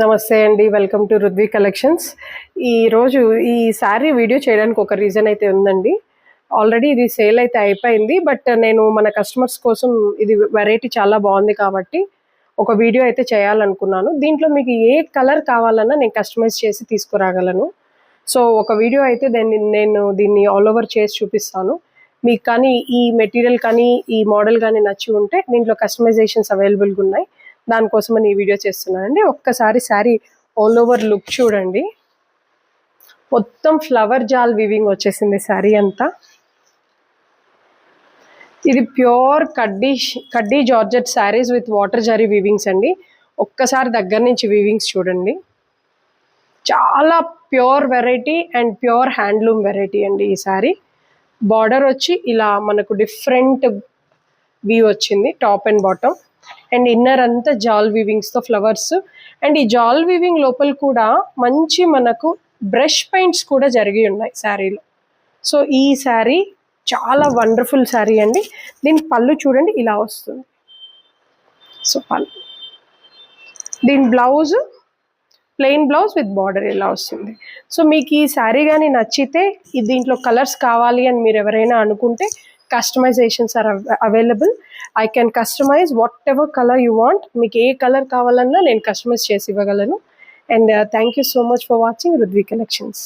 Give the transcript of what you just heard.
నమస్తే అండి, welcome to రుద్వి collections. ఈరోజు ఈ శారీ వీడియో చేయడానికి ఒక రీజన్ అయితే ఉందండి. ఆల్రెడీ ఇది సేల్ అయితే అయిపోయింది, బట్ నేను మన కస్టమర్స్ కోసం ఇది వెరైటీ చాలా బాగుంది కాబట్టి ఒక వీడియో అయితే చేయాలనుకున్నాను. దీంట్లో మీకు ఏ కలర్ కావాలన్నా నేను కస్టమైజ్ చేసి తీసుకురాగలను. సో ఒక వీడియో అయితే నేను దీన్ని ఆల్ ఓవర్ చేసి చూపిస్తాను. మీకు కానీ ఈ మెటీరియల్ కానీ ఈ మోడల్ కానీ నచ్చి ఉంటే దీంట్లో కస్టమైజేషన్స్ అవైలబుల్గా ఉన్నాయి. దానికోసమని ఈ వీడియో చేస్తున్నానండి. ఒక్కసారి శారీ ఆల్ ఓవర్ లుక్ చూడండి. మొత్తం ఫ్లవర్ జాల్ వివింగ్ వచ్చేసింది శారీ అంతా. ఇది ప్యూర్ కడ్డీ georgette saris with water zari weavings అండి. ఒక్కసారి దగ్గర నుంచి వివింగ్స్ చూడండి. చాలా pure variety and pure handloom variety అండి ఈ శారీ. బార్డర్ వచ్చి ఇలా మనకు డిఫరెంట్ వ్యూ వచ్చింది, top and bottom. And inner అంతా జాల్ వీవింగ్స్తో ఫ్లవర్స్. అండ్ ఈ జాల్ వీవింగ్ లోపల కూడా మంచి మనకు బ్రష్ పెయింట్స్ కూడా జరిగి ఉన్నాయి శారీలో. సో ఈ శారీ చాలా వండర్ఫుల్ శారీ అండి. దీని పళ్ళు చూడండి ఇలా వస్తుంది. సో పళ్ళు, దీని blouse plain blouse with border ఇలా వస్తుంది. సో మీకు ఈ శారీ కానీ నచ్చితే దీంట్లో కలర్స్ కావాలి అని మీరు ఎవరైనా అనుకుంటే customizations are available. I can customize whatever colour you want. మీకు ఏ కలర్ కావాలన్నా నేను కస్టమైజ్ చేసి ఇవ్వగలను. And thank you so much for watching Rudvi collections.